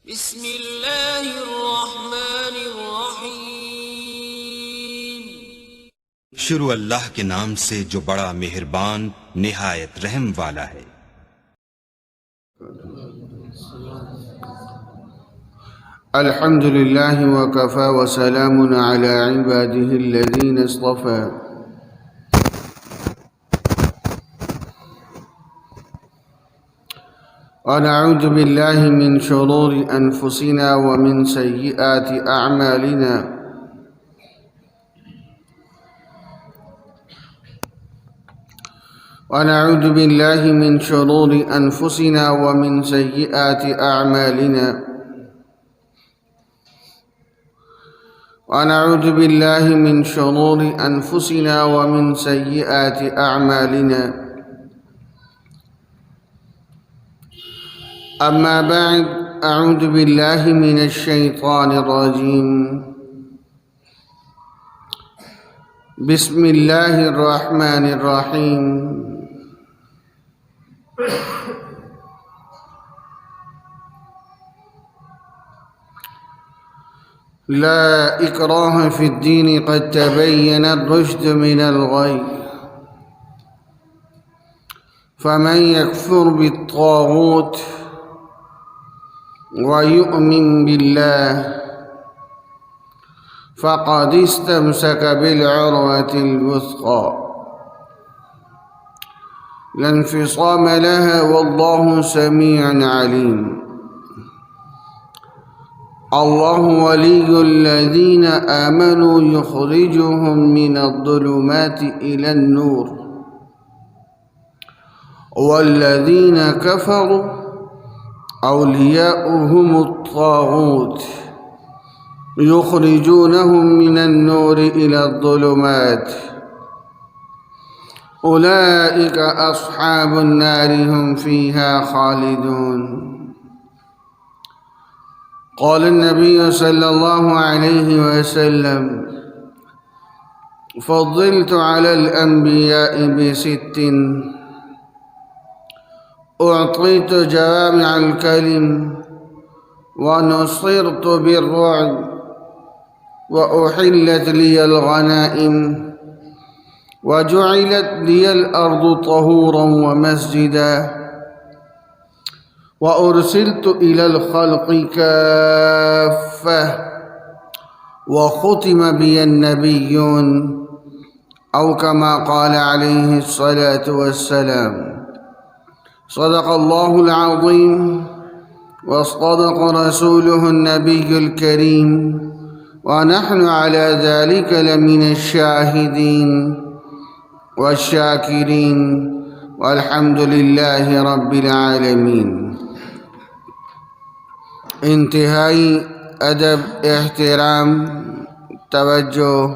بسم اللہ الرحمن الرحیم۔ شروع اللہ کے نام سے جو بڑا مہربان نہایت رحم والا ہے۔ الحمد للہ وکفى وسلام علی عباده الذین اصطفى۔ ونعوذ باللہ من شرور انفسنا ومن سیئات اعمالنا، ونعوذ باللہ من شرور انفسنا ومن سیئات اعمالنا، ونعوذ باللہ من شرور انفسنا ومن سیئات اعمالنا۔ اما بعد، اعوذ باللہ من الشیطان الرجیم، بسم اللہ الرحمن الرحیم۔ لا اکراہ فی الدین قد تبین الرشد من الغی، فمن یکفر بالطاغوت وَيُؤْمِن بِاللَّهِ فَقَدِ اسْتَمْسَكَ بِالْعُرْوَةِ الْوُثْقَى لَا انفصام لَهَا وَاللَّهُ سَمِيعٌ عَلِيمٌ۔ اللَّهُ وَلِيُّ الَّذِينَ آمَنُوا يُخْرِجُهُم مِّنَ الظُّلُمَاتِ إِلَى النُّورِ، وَالَّذِينَ كَفَرُوا أولياؤهم الطاغوت يخرجونهم من النور إلى الظلمات، أولئك أصحاب النار هم فيها خالدون۔ قال النبي صلى الله عليه وسلم: فضلت على الأنبياء بست، أعطيت جوامع الكلم، ونصرت بالرعب، وأحلت لي الغنائم، وجعلت لي الأرض طهورا ومسجدا، وأرسلت إلى الخلق كافة، وختم بي النبيون، أو كما قال عليه الصلاة والسلام۔ صدق الله العظيم وصدق رسوله النبي الكريم، ونحن على ذلك لمن الشاهدين والشاكرين، والحمد لله رب العالمين۔ انتہائی ادب، احترام، توجہ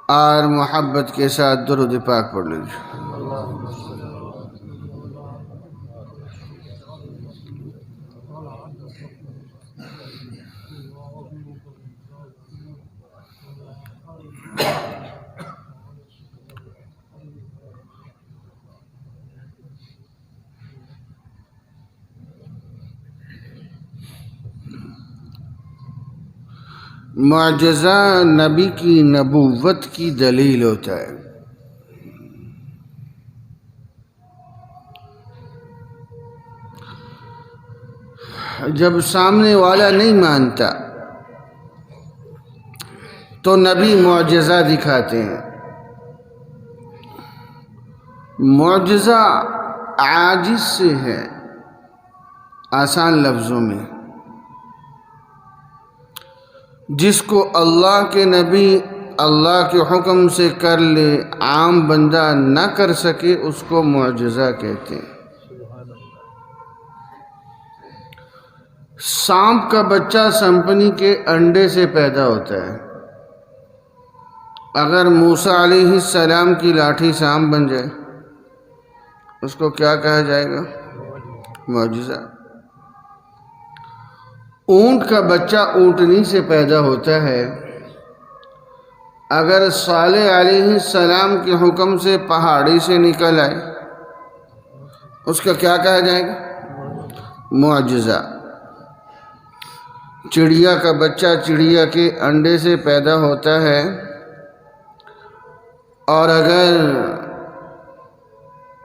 اور محبت کے ساتھ درود پاک پڑھ لیجیے۔ معجزہ نبی کی نبوت کی دلیل ہوتا ہے۔ جب سامنے والا نہیں مانتا تو نبی معجزہ دکھاتے ہیں۔ معجزہ عاجز سے ہے، آسان لفظوں میں، جس کو اللہ کے نبی اللہ کے حکم سے کر لے، عام بندہ نہ کر سکے، اس کو معجزہ کہتے ہیں۔ سانپ کا بچہ سمپنی کے انڈے سے پیدا ہوتا ہے۔ اگر موسیٰ علیہ السلام کی لاٹھی سانپ بن جائے، اس کو کیا کہا جائے گا؟ معجزہ۔ اونٹ کا بچہ اونٹنی سے پیدا ہوتا ہے، اگر صالح علیہ السلام کے حکم سے پہاڑی سے نکل آئے، اس کا کیا کہا جائے گا؟ معجزہ۔ چڑیا کا بچہ چڑیا کے انڈے سے پیدا ہوتا ہے، اور اگر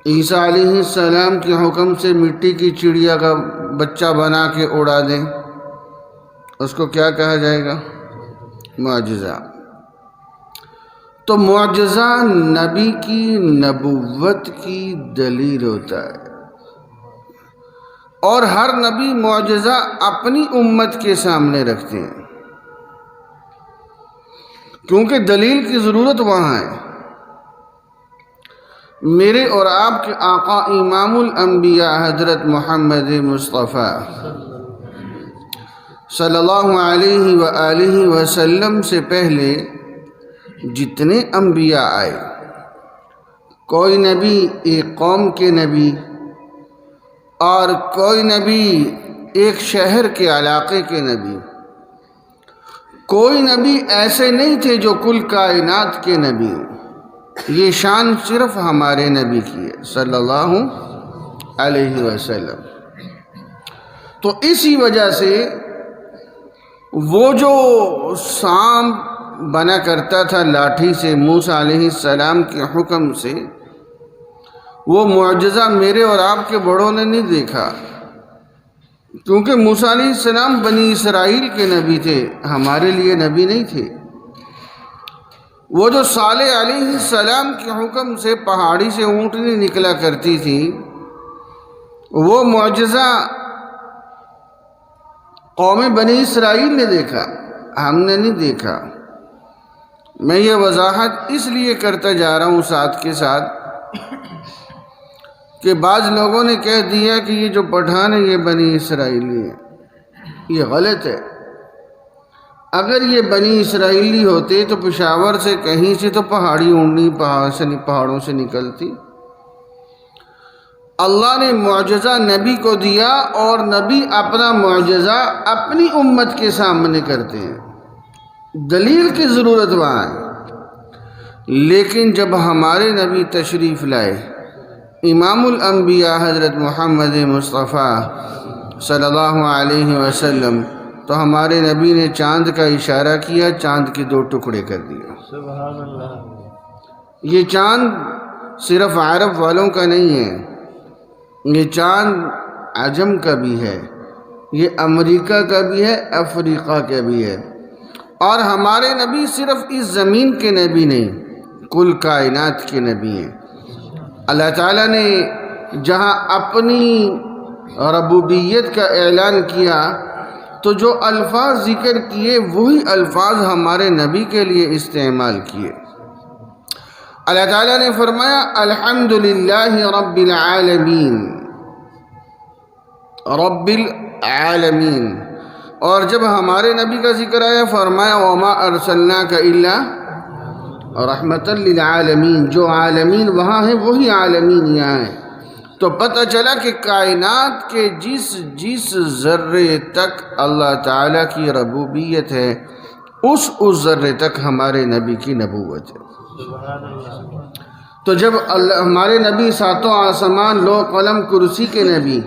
عیسیٰ علیہ السلام کے حکم سے مٹی کی چڑیا کا بچہ بنا کے اڑا دیں، اس کو کیا کہا جائے گا؟ معجزہ۔ تو معجزہ نبی کی نبوت کی دلیل ہوتا ہے، اور ہر نبی معجزہ اپنی امت کے سامنے رکھتے ہیں، کیونکہ دلیل کی ضرورت وہاں ہے۔ میرے اور آپ کے آقا امام الانبیاء حضرت محمد مصطفیٰ صلی اللہ علیہ وآلہ وسلم سے پہلے جتنے انبیاء آئے، کوئی نبی ایک قوم کے نبی، اور کوئی نبی ایک شہر کے علاقے کے نبی، کوئی نبی ایسے نہیں تھے جو کل کائنات کے نبی ہوں۔ یہ شان صرف ہمارے نبی کی ہے صلی اللہ علیہ وسلم۔ تو اسی وجہ سے وہ جو سانپ بنا کرتا تھا لاٹھی سے موسیٰ علیہ السلام کے حکم سے، وہ معجزہ میرے اور آپ کے بڑوں نے نہیں دیکھا، کیونکہ موسیٰ علیہ السلام بنی اسرائیل کے نبی تھے، ہمارے لیے نبی نہیں تھے۔ وہ جو صالح علیہ السلام کے حکم سے پہاڑی سے اونٹنی نکلا کرتی تھی، وہ معجزہ قوم بنی اسرائیل نے دیکھا، ہم نے نہیں دیکھا۔ میں یہ وضاحت اس لیے کرتا جا رہا ہوں ساتھ کے ساتھ کہ بعض لوگوں نے کہہ دیا کہ یہ جو پٹھان ہے یہ بنی اسرائیلی ہے، یہ غلط ہے۔ اگر یہ بنی اسرائیلی ہوتے تو پشاور سے کہیں سے تو پہاڑی اونٹنی پہاڑوں سے نکلتی۔ اللہ نے معجزہ نبی کو دیا، اور نبی اپنا معجزہ اپنی امت کے سامنے کرتے ہیں، دلیل کی ضرورت وہاں ہے۔ لیکن جب ہمارے نبی تشریف لائے، امام الانبیاء حضرت محمد مصطفیٰ صلی اللہ علیہ وسلم، تو ہمارے نبی نے چاند کا اشارہ کیا، چاند کے 2 ٹکڑے کر دیا۔ سبحان اللہ۔ یہ چاند صرف عرب والوں کا نہیں ہے، یہ چاند عجم کا بھی ہے، یہ امریکہ کا بھی ہے، افریقہ کا بھی ہے۔ اور ہمارے نبی صرف اس زمین کے نبی نہیں، کل کائنات کے نبی ہیں۔ اللہ تعالیٰ نے جہاں اپنی ربوبیت کا اعلان کیا تو جو الفاظ ذکر کیے وہی الفاظ ہمارے نبی کے لیے استعمال کیے۔ اللہ تعالیٰ نے فرمایا الحمدللہ رب العالمین، رب العالمین۔ اور جب ہمارے نبی کا ذکر آیا فرمایا وما ارسلناک الا رحمتا للعالمین۔ جو عالمین وہاں ہیں وہی عالمین یہاں ہیں۔ تو پتہ چلا کہ کائنات کے جس ذرے تک اللہ تعالیٰ کی ربوبیت ہے، اس ذرے تک ہمارے نبی کی نبوت ہے۔ تو جب ہمارے نبی 7 آسمان، لوح قلم کرسی کے نبی،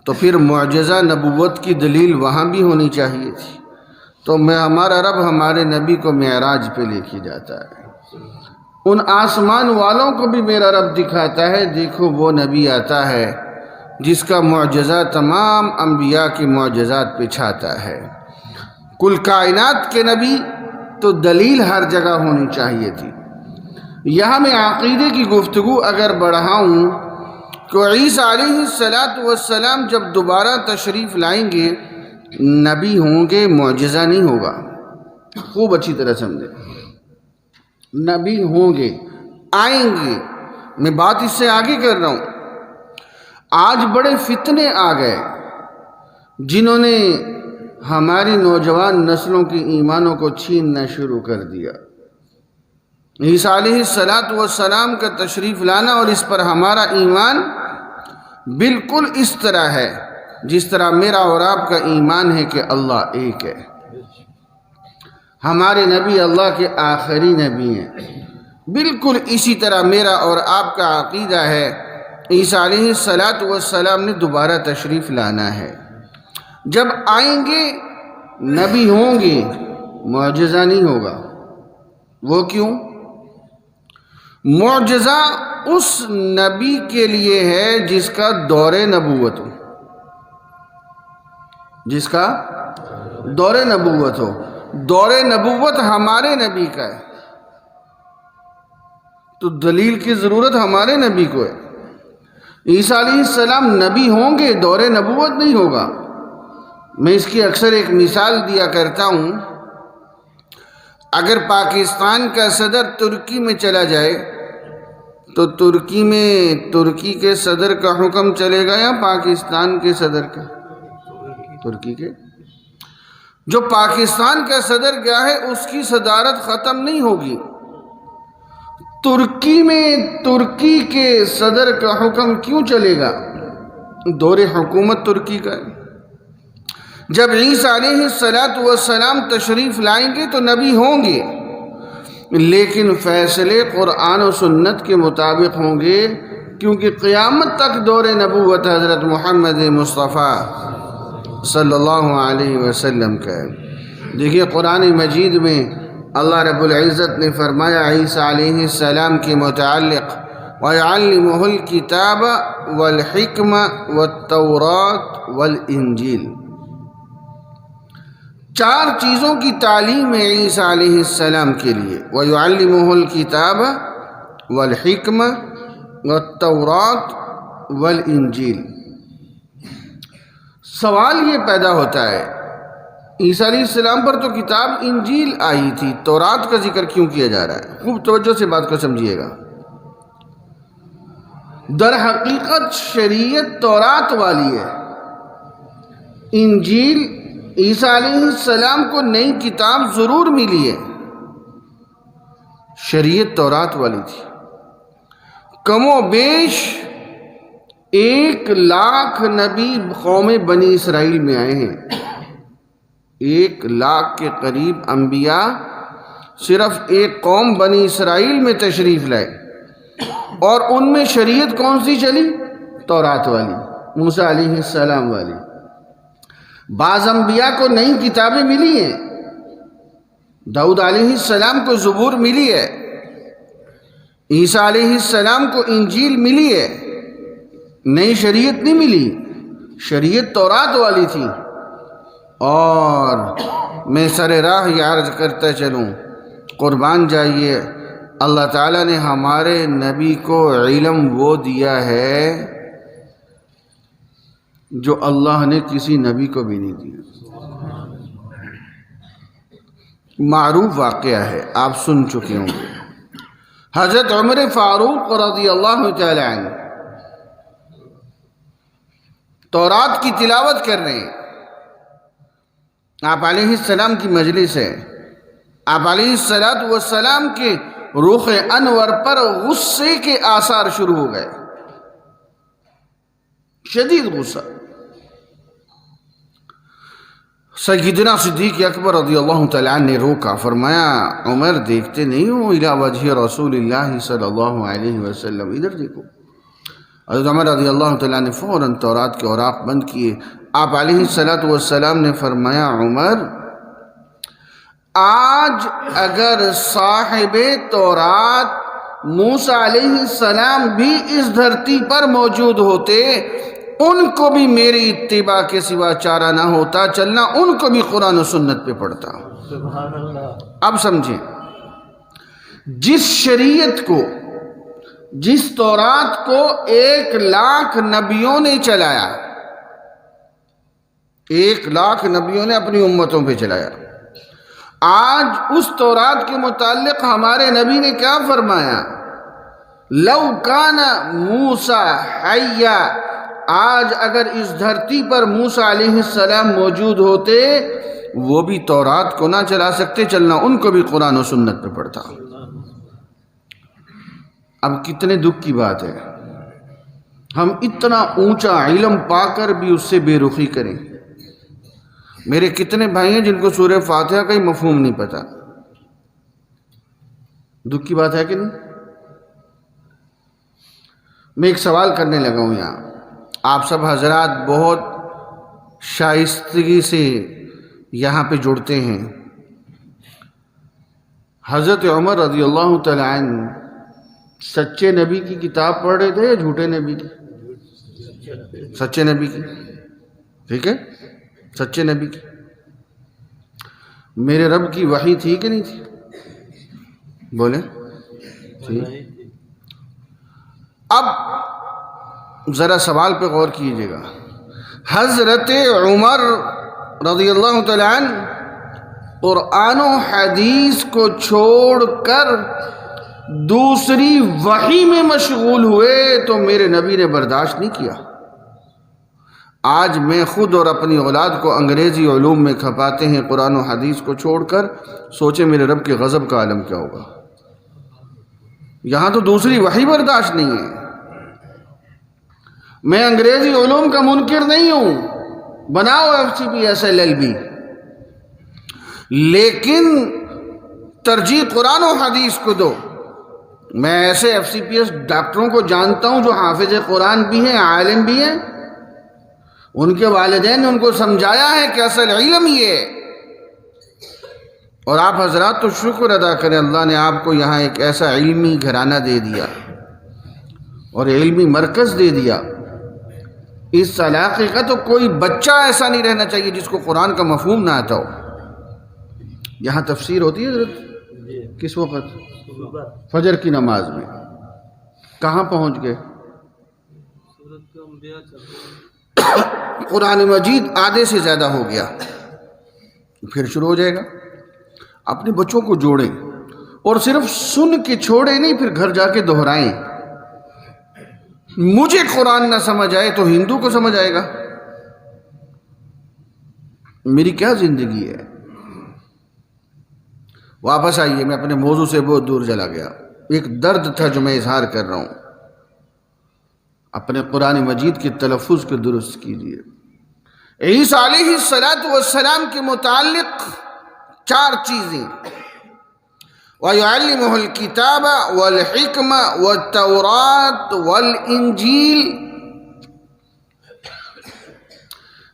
تو پھر معجزہ نبوت کی دلیل وہاں بھی ہونی چاہیے تھی۔ تو ہمارا رب ہمارے نبی کو معراج پہ لے کے جاتا ہے، ان آسمان والوں کو بھی میرا رب دکھاتا ہے، دیکھو وہ نبی آتا ہے جس کا معجزہ تمام انبیاء کے معجزات پہ چھاتا ہے۔ کل کائنات کے نبی، تو دلیل ہر جگہ ہونی چاہیے تھی۔ یہاں میں عقیدے کی گفتگو اگر بڑھاؤں تو عیسیٰ علیہ السلام جب دوبارہ تشریف لائیں گے، نبی ہوں گے، معجزہ نہیں ہوگا۔ خوب اچھی طرح سمجھیں، نبی ہوں گے، آئیں گے۔ میں بات اس سے آگے کر رہا ہوں۔ آج بڑے فتنے آ گئے جنہوں نے ہماری نوجوان نسلوں کی ایمانوں کو چھیننا شروع کر دیا۔ عیسیٰ علیہ السلام کا تشریف لانا اور اس پر ہمارا ایمان بالکل اس طرح ہے جس طرح میرا اور آپ کا ایمان ہے کہ اللہ ایک ہے، ہمارے نبی اللہ کے آخری نبی ہیں۔ بالکل اسی طرح میرا اور آپ کا عقیدہ ہے عیسیٰ علیہ السلام نے دوبارہ تشریف لانا ہے۔ جب آئیں گے نبی ہوں گے معجزہ نہیں ہوگا۔ وہ کیوں؟ معجزہ اس نبی کے لیے ہے جس کا دور نبوت ہو، جس کا دور نبوت ہو۔ دور نبوت ہمارے نبی کا ہے تو دلیل کی ضرورت ہمارے نبی کو ہے۔ عیسیٰ علیہ السلام نبی ہوں گے، دور نبوت نہیں ہوگا۔ میں اس کی اکثر ایک مثال دیا کرتا ہوں، اگر پاکستان کا صدر ترکی میں چلا جائے تو ترکی میں ترکی کے صدر کا حکم چلے گا یا پاکستان کے صدر کا؟ ترکی کے۔ جو پاکستان کا صدر گیا ہے اس کی صدارت ختم نہیں ہوگی، ترکی میں ترکی کے صدر کا حکم کیوں چلے گا؟ دور حکومت ترکی کا ہے۔ جب عیسیٰ علیہ السلام تشریف لائیں گے تو نبی ہوں گے، لیکن فیصلے قرآن و سنت کے مطابق ہوں گے، کیونکہ قیامت تک دور نبوت حضرت محمد مصطفیٰ صلی اللہ علیہ وسلم کا ہے۔ دیکھیے قرآن مجید میں اللہ رب العزت نے فرمایا عیسیٰ علیہ السلام کے متعلق وَيَعَلِّمُهُ الْكِتَابَ وَالْحِكْمَةَ وَالتَّوْرَاةَ وَالْإِنْجِيلَ، 4 چیزوں کی تعلیم ہے عیسیٰ علیہ السلام کے لیے، وَيُعَلِّمُهُ الْكِتَابَ وَالْحِكْمَةَ وَالتَّوْرَاةَ وَالْإِنْجِيلَ۔ سوال یہ پیدا ہوتا ہے عیسیٰ علیہ السلام پر تو کتاب انجیل آئی تھی، تورات کا ذکر کیوں کیا جا رہا ہے؟ خوب توجہ سے بات کو سمجھیے گا۔ در حقیقت شریعت تورات والی ہے، انجیل عیسیٰ علیہ السلام کو نئی کتاب ضرور ملی ہے، شریعت تورات والی تھی۔ کم و بیش 1,00,000 نبی قوم بنی اسرائیل میں آئے ہیں، 1,00,000 کے قریب انبیاء صرف ایک قوم بنی اسرائیل میں تشریف لائے، اور ان میں شریعت کون سی چلی؟ تورات والی، موسیٰ علیہ السلام والی۔ بعض انبیاء کو نئی کتابیں ملی ہیں، داؤد علیہ السلام کو زبور ملی ہے، عیسیٰ علیہ السلام کو انجیل ملی ہے، نئی شریعت نہیں ملی، شریعت تورات والی تھی۔ اور میں سر راہ یہ عرض کرتا چلوں، قربان جائیے، اللہ تعالیٰ نے ہمارے نبی کو علم وہ دیا ہے جو اللہ نے کسی نبی کو بھی نہیں دیا۔ معروف واقعہ ہے، آپ سن چکے ہوں گے۔ حضرت عمر فاروق رضی اللہ تعالی عنہ تورات کی تلاوت کر رہے ہیں، آپ علیہ السلام کی مجلس ہے، آپ علیہ السلام کے رخ انور پر غصے کے آثار شروع ہو گئے، شدید غصہ۔ سیدنا صدیق اکبر رضی اللہ تعالیٰ عنہ نے روکا، فرمایا عمر دیکھتے نہیں ہو الی وجہ رسول اللہ صلی اللہ علیہ وسلم، ادھر دیکھو۔ حضرت عمر رضی اللہ تعالیٰ نے فوراً تورات کے اوراق بند کیے۔ آپ علیہ السلام نے فرمایا عمر، آج اگر صاحب تورات موسیٰ علیہ السلام بھی اس دھرتی پر موجود ہوتے، ان کو بھی میری اتباع کے سوا چارہ نہ ہوتا، چلنا ان کو بھی قرآن و سنت پہ پڑتا۔ سبحان اللہ۔ اب سمجھیں، جس شریعت کو، جس تورات کو 1,00,000 نبیوں نے چلایا، 1,00,000 نبیوں نے اپنی امتوں پہ چلایا، آج اس تورات کے متعلق ہمارے نبی نے کیا فرمایا؟ لو کان موسیٰ حیا، آج اگر اس دھرتی پر موسیٰ علیہ السلام موجود ہوتے، وہ بھی تورات کو نہ چلا سکتے، چلنا ان کو بھی قرآن و سنت پہ پڑتا۔ اب کتنے دکھ کی بات ہے، ہم اتنا اونچا علم پا کر بھی اس سے بے رخی کریں۔ میرے کتنے بھائی ہیں جن کو سورہ فاتحہ کا ہی مفہوم نہیں پتا، دکھ کی بات ہے کہ نہیں؟ میں ایک سوال کرنے لگا ہوں یہاں، آپ سب حضرات بہت شائستگی سے یہاں پہ جڑتے ہیں۔ حضرت عمر رضی اللہ تعالیٰ عنہ سچے نبی کی کتاب پڑھ رہے تھے یا جھوٹے نبی کی؟ سچے نبی کی، ٹھیک ہے، سچے نبی کی۔ میرے رب کی وحی تھی کہ نہیں تھی؟ بولیں تھی۔ اب ذرا سوال پہ غور کیجیے گا۔ حضرت عمر رضی اللہ تعالیٰ عنہ قرآن و حدیث کو چھوڑ کر دوسری وحی میں مشغول ہوئے تو میرے نبی نے برداشت نہیں کیا۔ آج میں خود اور اپنی اولاد کو انگریزی علوم میں کھپاتے ہیں قرآن و حدیث کو چھوڑ کر، سوچے میرے رب کے غضب کا عالم کیا ہوگا۔ یہاں تو دوسری وحی برداشت نہیں ہے۔ میں انگریزی علوم کا منکر نہیں ہوں، بناؤ FCPS LLB، لیکن ترجیح قرآن و حدیث کو دو۔ میں ایسے FCPS ڈاکٹروں کو جانتا ہوں جو حافظ قرآن بھی ہیں، عالم بھی ہیں، ان کے والدین نے ان کو سمجھایا ہے کہ اصل علم یہ ہے۔ اور آپ حضرات تو شکر ادا کریں، اللہ نے آپ کو یہاں ایک ایسا علمی گھرانہ دے دیا اور علمی مرکز دے دیا۔ اس علاقے کا تو کوئی بچہ ایسا نہیں رہنا چاہیے جس کو قرآن کا مفہوم نہ آتا ہو۔ یہاں تفسیر ہوتی ہے حضرت؟ کس وقت؟ فجر کی نماز میں۔ کہاں پہنچ گئے؟ قرآن مجید آدھے سے زیادہ ہو گیا، پھر شروع ہو جائے گا۔ اپنے بچوں کو جوڑیں اور صرف سن کے چھوڑیں نہیں، پھر گھر جا کے دہرائیں۔ مجھے قرآن نہ سمجھ آئے تو ہندو کو سمجھ آئے گا۔ میری کیا زندگی ہے؟ واپس آئیے، میں اپنے موضوع سے بہت دور چلا گیا۔ ایک درد تھا جو میں اظہار کر رہا ہوں، اپنے قرآن مجید کے تلفظ کو درست کیجیے۔ عیسیٰ علیہ السلام کے متعلق 4 چیزیں: وَيُعَلِّمُهُ الْكِتَابَ وَالْحِكْمَةَ وَالتَّوْرَاةَ وَالْإِنجِيلَ۔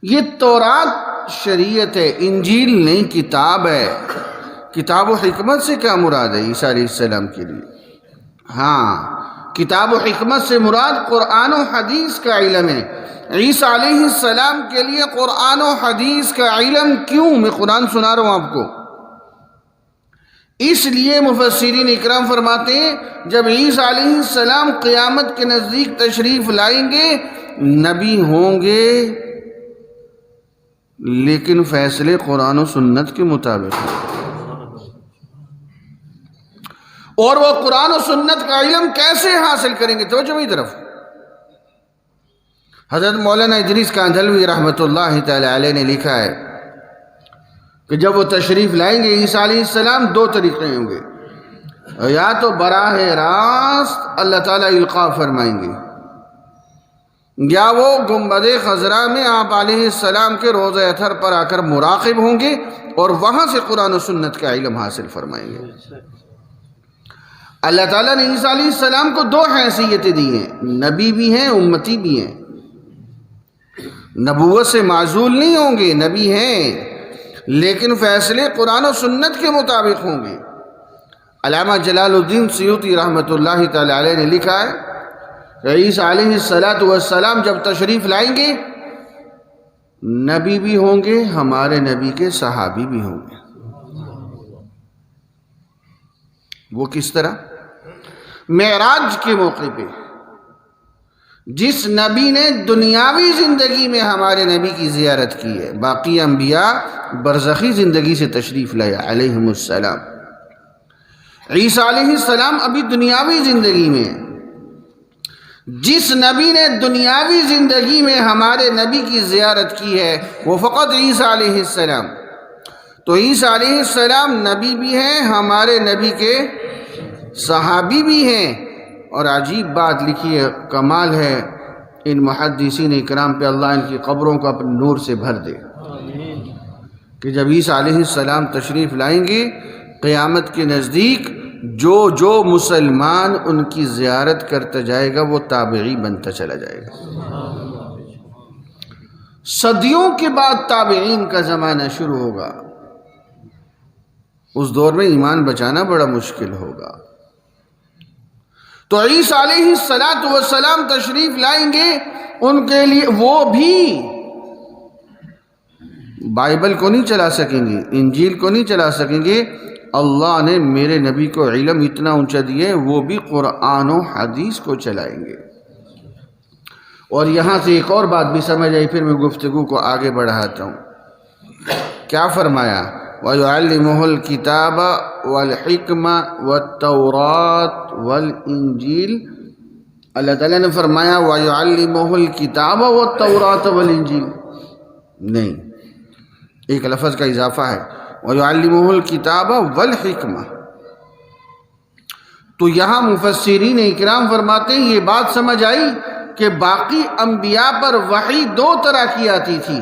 یہ تورات شریعت ہے، انجیل نہیں کتاب ہے۔ کتاب و حکمت سے کیا مراد ہے عیسیٰ علیہ السلام کے لیے؟ ہاں، کتاب و حکمت سے مراد قرآن و حدیث کا علم ہے۔ عیسیٰ علیہ السلام کے لیے قرآن و حدیث کا علم کیوں؟ میں قرآن سنا رہا ہوں آپ کو۔ اس لیے مفسرین اکرام فرماتے ہیں جب عیسیٰ علیہ السلام قیامت کے نزدیک تشریف لائیں گے، نبی ہوں گے لیکن فیصلے قرآن و سنت کے مطابق ہیں۔ اور وہ قرآن و سنت کا علم کیسے حاصل کریں گے؟ توجہ میری طرف۔ حضرت مولانا ادریس کاندھلوی رحمۃ اللہ تعالی علیہ نے لکھا ہے کہ جب وہ تشریف لائیں گے عیسیٰ علیہ السلام، 2 طریقے ہوں گے۔ یا تو براہ راست اللہ تعالیٰ القاء فرمائیں گے، یا وہ گنبد خضرا میں آپ علیہ السلام کے روضہ اطہر پر آ کر مراقب ہوں گے اور وہاں سے قرآن و سنت کا علم حاصل فرمائیں گے۔ اللہ تعالیٰ نے عیسیٰ علیہ السلام کو 2 حیثیتیں دی ہیں، نبی بھی ہیں، امتی بھی ہیں۔ نبوت سے معزول نہیں ہوں گے، نبی ہیں، لیکن فیصلے قرآن و سنت کے مطابق ہوں گے۔ علامہ جلال الدین سیوطی رحمۃ اللہ تعالی علیہ نے لکھا ہے کہ عیسیٰ علیہ السلام جب تشریف لائیں گے، نبی بھی ہوں گے، ہمارے نبی کے صحابی بھی ہوں گے۔ وہ کس طرح؟ معراج کے موقع پہ جس نبی نے دنیاوی زندگی میں ہمارے نبی کی زیارت کی ہے، باقی انبیاء برزخی زندگی سے تشریف لائے علیہم السلام۔ عیسیٰ علیہ السلام ابھی دنیاوی زندگی میں، جس نبی نے دنیاوی زندگی میں ہمارے نبی کی زیارت کی ہے وہ فقط عیسیٰ علیہ السلام۔ تو عیسیٰ علیہ السلام نبی بھی ہیں، ہمارے نبی کے صحابی بھی ہیں۔ اور عجیب بات لکھی ہے، کمال ہے ان محدثین اکرام پہ، اللہ ان کی قبروں کو اپنے نور سے بھر دے، کہ جب عیسیٰ علیہ السلام تشریف لائیں گے قیامت کے نزدیک، جو مسلمان ان کی زیارت کرتا جائے گا وہ تابعی بنتا چلا جائے گا۔ صدیوں کے بعد تابعین کا زمانہ شروع ہوگا، اس دور میں ایمان بچانا بڑا مشکل ہوگا۔ تو عیسیٰ علیہ السلام تشریف لائیں گے، ان کے لیے وہ بھی بائبل کو نہیں چلا سکیں گے، انجیل کو نہیں چلا سکیں گے۔ اللہ نے میرے نبی کو علم اتنا اونچا دیا ہے، وہ بھی قرآن و حدیث کو چلائیں گے۔ اور یہاں سے ایک اور بات بھی سمجھ آئی، پھر میں گفتگو کو آگے بڑھاتا ہوں۔ کیا فرمایا؟ وَيُعَلِّمُهُ الْكِتَابَ وَالْحِكْمَةَ وَالتَّوْرَاةَ وَالْإِنجِيلَ۔ اللہ تعالیٰ نے فرمایا وَيُعَلِّمُهُ الْكِتَابَ وَالتَّوْرَاةَ وَالْإِنجِيلَ، نہیں، ایک لفظ کا اضافہ ہے، وَيُعَلِّمُهُ الْكِتَابَ وَالْحِكْمَةَ۔ تو یہاں مفسرین اکرام فرماتے ہیں یہ بات سمجھ آئی کہ باقی انبیاء پر وحی دو طرح کی آتی تھی،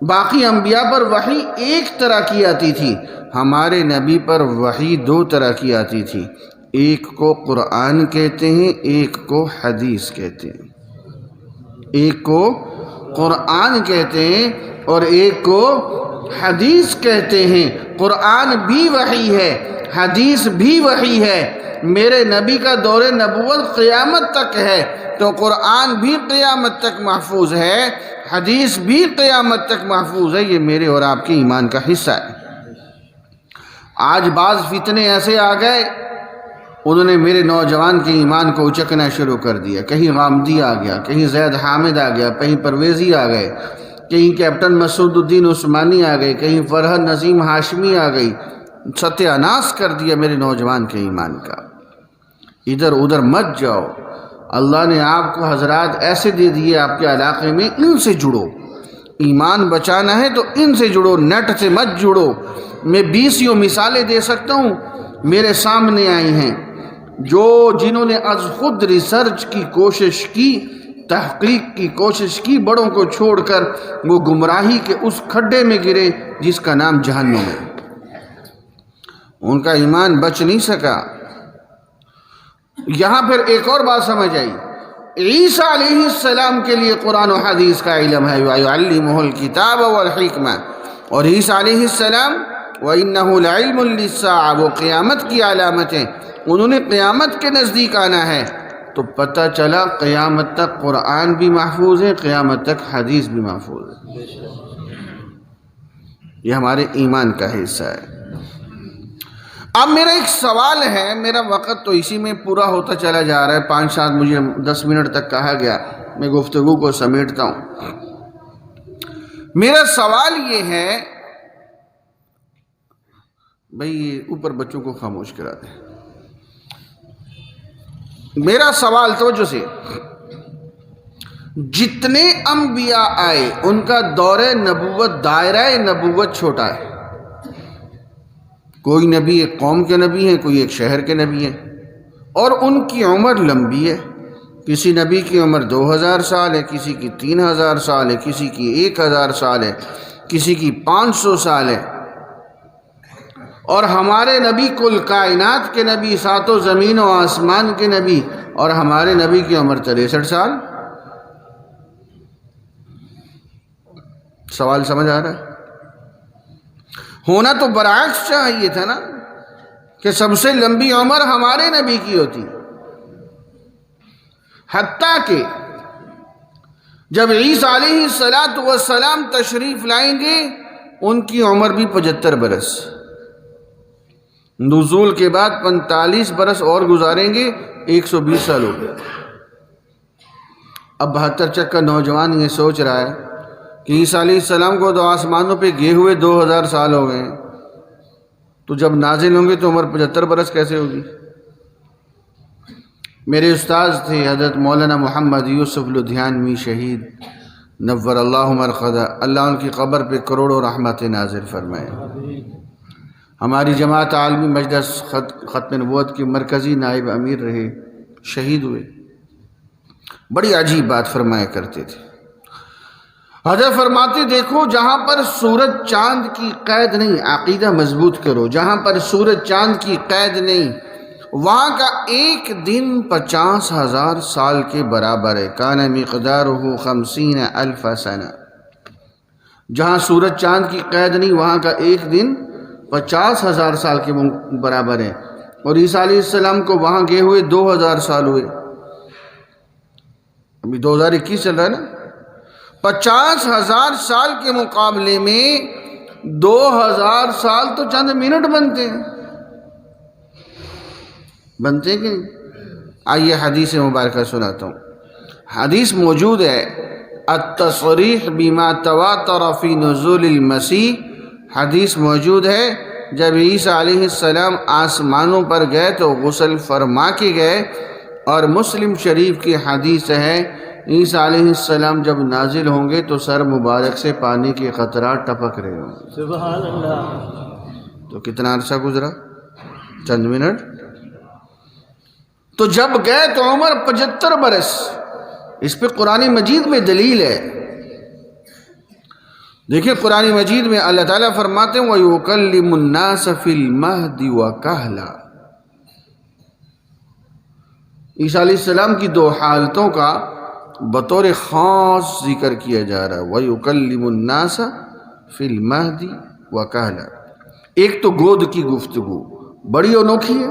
باقی انبیاء پر وحی ایک طرح کی آتی تھی، ہمارے نبی پر وحی دو طرح کی آتی تھی، ایک کو قرآن کہتے ہیں، ایک کو حدیث کہتے ہیں، ایک کو قرآن کہتے ہیں اور ایک کو حدیث کہتے ہیں۔ قرآن بھی وحی ہے، حدیث بھی وحی ہے۔ میرے نبی کا دور نبوت قیامت تک ہے، تو قرآن بھی قیامت تک محفوظ ہے، حدیث بھی قیامت تک محفوظ ہے، یہ میرے اور آپ کے ایمان کا حصہ ہے۔ آج بعض فتنے ایسے آ گئے، انہوں نے میرے نوجوان کے ایمان کو اچکنا شروع کر دیا، کہیں غامدی آ گیا، کہیں زید حامد آ گیا، کہیں پرویزی آ گئے، کہیں کیپٹن مسعود الدین عثمانی آ گئے، کہیں فرحت نظیم ہاشمی آ گئی، ستیہ ناس کر دیا میرے نوجوان کے ایمان کا۔ ادھر ادھر مت جاؤ، اللہ نے آپ کو حضرات ایسے دے دیے آپ کے علاقے میں، ان سے جڑو، ایمان بچانا ہے تو ان سے جڑو، نیٹ سے مت جڑو۔ میں 20 مثالیں دے سکتا ہوں، میرے سامنے آئی ہیں، جنہوں نے از خود ریسرچ کی کوشش کی، تحقیق کی کوشش کی، بڑوں کو چھوڑ کر وہ گمراہی کے اس کھڈے میں گرے جس کا نام جہنم ہے، ان کا ایمان بچ نہیں سکا۔ یہاں پھر ایک اور بات سمجھ آئی، عیسیٰ علیہ السلام کے لیے قرآن و حدیث کا علم ہے، وَيُعَلِّمُهُ الْكِتَابَ وَالْحِكْمَةَ، اور عیسیٰ علیہ السلام وَإِنَّهُ لَعِلْمٌ لِلسَّاعَةِ، وہ قیامت کی علامتیں، انہوں نے قیامت کے نزدیک آنا ہے۔ تو پتہ چلا قیامت تک قرآن بھی محفوظ ہے، قیامت تک حدیث بھی محفوظ ہے، یہ ہمارے ایمان کا حصہ ہے۔ اب میرا ایک سوال ہے، میرا وقت تو اسی میں پورا ہوتا چلا جا رہا ہے، 5-7 مجھے 10 منٹ تک کہا گیا، میں گفتگو کو سمیٹتا ہوں۔ میرا سوال یہ ہے، بھئی اوپر بچوں کو خاموش کرا دیں۔ میرا سوال توجہ سے، جتنے انبیاء آئے ان کا دور نبوت، دائرہ نبوت چھوٹا ہے، کوئی نبی ایک قوم کے نبی ہیں، کوئی ایک شہر کے نبی ہیں، اور ان کی عمر لمبی ہے، کسی نبی کی عمر 2000 سال ہے، کسی کی 3000 سال ہے، کسی کی 1000 سال ہے، کسی کی 500 سال ہے، اور ہمارے نبی کل کائنات کے نبی، ساتوں زمین و آسمان کے نبی، اور ہمارے نبی کی عمر 63 سال۔ سوال سمجھ آ رہا ہے؟ ہونا تو برعکس چاہیے تھا نا، کہ سب سے لمبی عمر ہمارے نبی کی ہوتی، حتیٰ کہ جب عیسیٰ علیہ السلام تشریف لائیں گے ان کی عمر بھی 75 برس، نزول کے بعد 45 برس اور گزاریں گے، 120 سال ہو گئے۔ اب 72 چک کا نوجوان یہ سوچ رہا ہے کہ عیسیٰ علیہ السلام کو تو آسمانوں پہ گئے ہوئے 2000 سال ہو گئے، تو جب نازل ہوں گے تو عمر 75 برس کیسے ہوگی؟ میرے استاذ تھے حضرت مولانا محمد یوسف لدھیانوی شہید، نور اللہ مرقدہ، اللہ ان کی قبر پہ کروڑوں رحمت نازل فرمائے۔ ہماری جماعت عالمی مجلس ختم نبوت کی مرکزی نائب امیر رہے، شہید ہوئے۔ بڑی عجیب بات فرمایا کرتے تھے، حضرت فرماتے دیکھو جہاں پر سورج چاند کی قید نہیں، عقیدہ مضبوط کرو، جہاں پر سورج چاند کی قید نہیں، وہاں کا ایک دن 50,000 سال کے برابر ہے۔ کان مقدارہ 50,000 سنہ، جہاں سورج چاند کی قید نہیں، وہاں کا ایک دن 50,000 سال کے برابر ہے، اور عیسیٰ علیہ السلام کو وہاں گئے ہوئے 2000 سال ہوئے، ابھی 2021 چل رہا ہے نا۔ 50,000 سال کے مقابلے میں 2000 سال تو چند منٹ بنتے ہیں کہ نہیں؟ آئیے حدیث مبارکہ سناتا ہوں۔ حدیث موجود ہے، التصریح بما تواتر فی نزول المسیح، حدیث موجود ہے جب عیسیٰ علیہ السلام آسمانوں پر گئے تو غسل فرما کے گئے، اور مسلم شریف کی حدیث ہے عیسیٰ علیہ السلام جب نازل ہوں گے تو سر مبارک سے پانی کے قطرات ٹپک رہے ہوں گے۔ سبحان اللہ۔ تو کتنا عرصہ گزرا؟ چند منٹ۔ تو جب گئے تو عمر 75 برس، اس پہ قرآن مجید میں دلیل ہے۔ دیکھیں قرآن مجید میں اللہ تعالیٰ فرماتے ہیں وَيُكَلِّمُ النَّاسَ فِي الْمَهْدِ وَكَهْلًا۔ عیسیٰ علیہ السلام کی دو حالتوں کا بطور خاص ذکر کیا جا رہا ہے، وَيُكَلِّمُ النَّاسَ فِي الْمَهْدِ وَكَهْلًا۔ ایک تو گود کی گفتگو بڑی انوکھی ہے،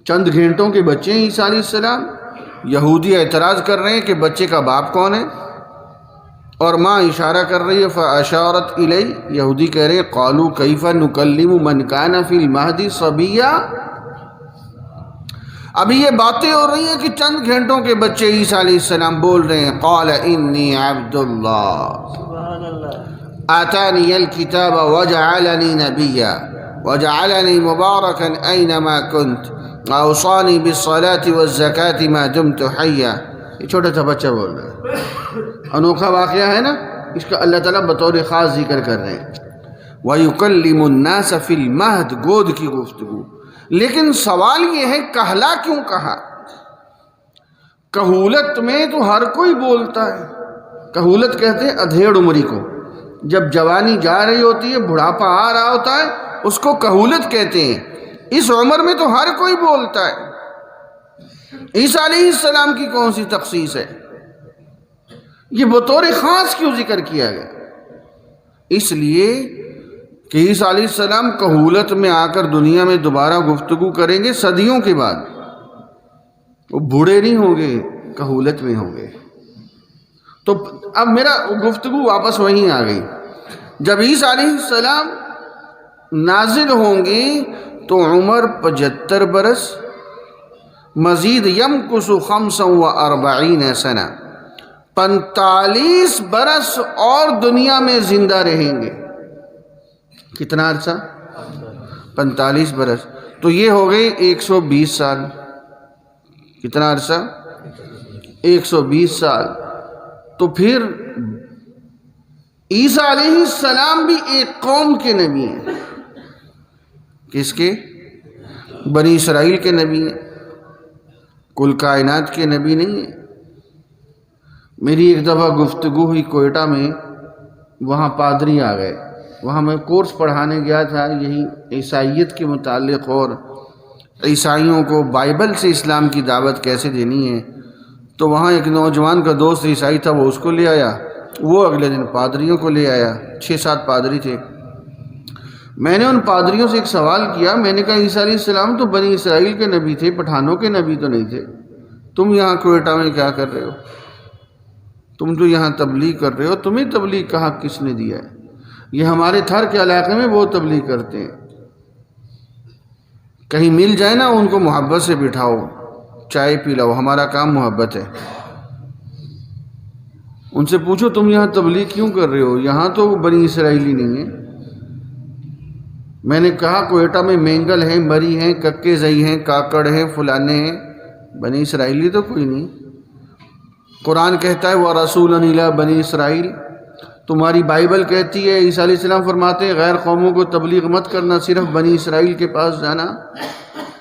چند گھنٹوں کے بچے ہیں عیسیٰ علیہ السلام، یہودی اعتراض کر رہے ہیں کہ بچے کا باپ کون ہے، اور ماں اشارہ کر رہی ہے فَأَشَارَتْ إِلَيْهِ، یہودی کہہ رہے ہیں قَالُوا كَيْفَ نُكَلِّمُ مَنْ كَانَ فِي الْمَهْدِ صَبِيًّا۔ ابھی یہ باتیں ہو رہی ہیں کہ چند گھنٹوں کے بچے عیسیٰ علیہ السلام بول رہے ہیں قَالَ إِنِّي عَبْدُ اللَّهِ سبحان اللہ۔ آتانی الکتاب وجعلنی نبیا وجعلنی مبارکا اینما کنت اوصانی بالصلاة والزکاة ما دمت حیا۔ یہ چھوٹا سا بچہ بول رہا ہے، انوکھا واقعہ ہے نا، اس کا اللہ تعالیٰ بطور خاص ذکر کر رہے ہیں۔ وَيُكَلِّمُ النَّاسَ فِي الْمَهْدِ، گود کی گفتگو۔ لیکن سوال یہ ہے کہلا کیوں کہا؟ کہولت میں تو ہر کوئی بولتا ہے، کہولت کہتے ہیں ادھیڑ عمری کو، جب جوانی جا رہی ہوتی ہے، بڑھاپا آ رہا ہوتا ہے، اس کو کہولت کہتے ہیں۔ اس عمر میں تو ہر کوئی بولتا ہے، عیسیٰ علیہ السلام کی کون سی تخصیص ہے؟ یہ بطور خاص کیوں ذکر کیا گیا؟ اس لیے کہ عیسیٰ علیہ السلام کہولت میں آ کر دنیا میں دوبارہ گفتگو کریں گے صدیوں کے بعد، وہ بوڑھے نہیں ہوں گے، کہولت میں ہوں گے۔ تو اب میرا گفتگو واپس وہیں آ گئی، جب عیسیٰ علیہ السلام نازل ہوں گے تو عمر 75 برس، مزید یمکث 45 سنہ، 45 برس اور دنیا میں زندہ رہیں گے۔ کتنا عرصہ؟ 45 برس، تو یہ ہو گئی 120 سال۔ کتنا عرصہ؟ 120 سال۔ تو پھر عیسیٰ علیہ السلام بھی ایک قوم کے نبی ہیں۔ کس کے؟ بنی اسرائیل کے نبی ہیں، کل کائنات کے نبی نہیں ہیں۔ میری ایک دفعہ گفتگو ہوئی کوئٹہ میں، وہاں پادری آ گئے، وہاں میں کورس پڑھانے گیا تھا یہی عیسائیت کے متعلق، اور عیسائیوں کو بائبل سے اسلام کی دعوت کیسے دینی ہے۔ تو وہاں ایک نوجوان کا دوست عیسائی تھا، وہ اس کو لے آیا، وہ اگلے دن پادریوں کو لے آیا، 6-7 پادری تھے۔ میں نے ان پادریوں سے ایک سوال کیا، میں نے کہا عیسیٰ علیہ السلام تو بنی اسرائیل کے نبی تھے، پٹھانوں کے نبی تو نہیں تھے، تم یہاں کوئٹہ میں کیا کر رہے ہو؟ تم تو یہاں تبلیغ کر رہے ہو، تمہیں تبلیغ کا حق کس نے دیا ہے؟ یہ ہمارے تھر کے علاقے میں وہ تبلیغ کرتے ہیں، کہیں مل جائے نا ان کو محبت سے بٹھاؤ، چائے پلاؤ، ہمارا کام محبت ہے۔ ان سے پوچھو تم یہاں تبلیغ کیوں کر رہے ہو؟ یہاں تو بنی اسرائیلی نہیں ہے۔ میں نے کہا کوئٹہ میں مینگل ہیں، مری ہیں، ککے زئی ہیں، کاکڑ ہیں، فلانے ہیں، بنی اسرائیلی تو کوئی نہیں۔ قرآن کہتا ہے وَرَسُولًا إِلَىٰ بنی اسرائیل، تمہاری بائبل کہتی ہے، عیسیٰ علیہ السلام فرماتے ہیں غیر قوموں کو تبلیغ مت کرنا، صرف بنی اسرائیل کے پاس جانا۔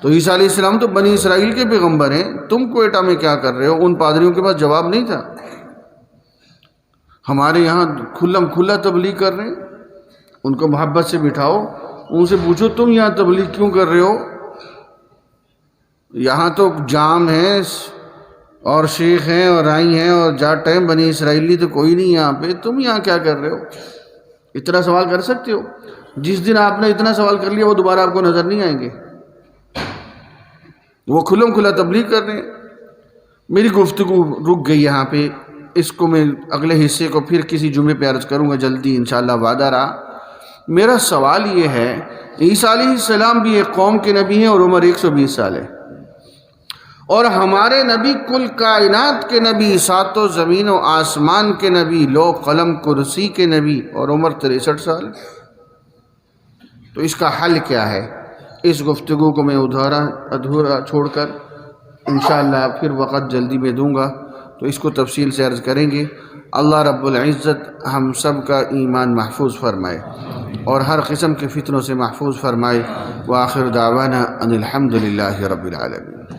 تو عیسیٰ علیہ السلام تو بنی اسرائیل کے پیغمبر ہیں، تم کوئٹہ میں کیا کر رہے ہو؟ ان پادریوں کے پاس جواب نہیں تھا۔ ہمارے یہاں کھلم کھلا تبلیغ کر رہے ہیں، ان کو محبت سے بٹھاؤ، ان سے پوچھو تم یہاں تبلیغ کیوں کر رہے ہو؟ یہاں تو جام ہے، اور شیخ ہیں اور رائی ہیں اور جاٹ ہیں، بنی اسرائیلی تو کوئی نہیں یہاں پہ، تم یہاں کیا کر رہے ہو؟ اتنا سوال کر سکتے ہو؟ جس دن آپ نے اتنا سوال کر لیا وہ دوبارہ آپ کو نظر نہیں آئیں گے، وہ کھلم کھلا تبلیغ کر رہے ہیں۔ میری گفتگو رک گئی یہاں پہ، اس کو میں اگلے حصے کو پھر کسی جمعے پہ عرض کروں گا جلدی انشاءاللہ، وعدہ رہا۔ میرا سوال یہ ہے، عیسیٰ علیہ السلام بھی ایک قوم کے نبی ہیں اور عمر 120 سال ہے، اور ہمارے نبی کل کائنات کے نبی، ساتوں زمین و آسمان کے نبی، لوح قلم کرسی کے نبی، اور عمر 63 سال۔ تو اس کا حل کیا ہے؟ اس گفتگو کو میں ادھورا چھوڑ کر انشاءاللہ پھر وقت جلدی میں دوں گا، تو اس کو تفصیل سے عرض کریں گے۔ اللہ رب العزت ہم سب کا ایمان محفوظ فرمائے اور ہر قسم کے فتنوں سے محفوظ فرمائے۔ وآخر دعوانا ان الحمد للہ رب العالمین۔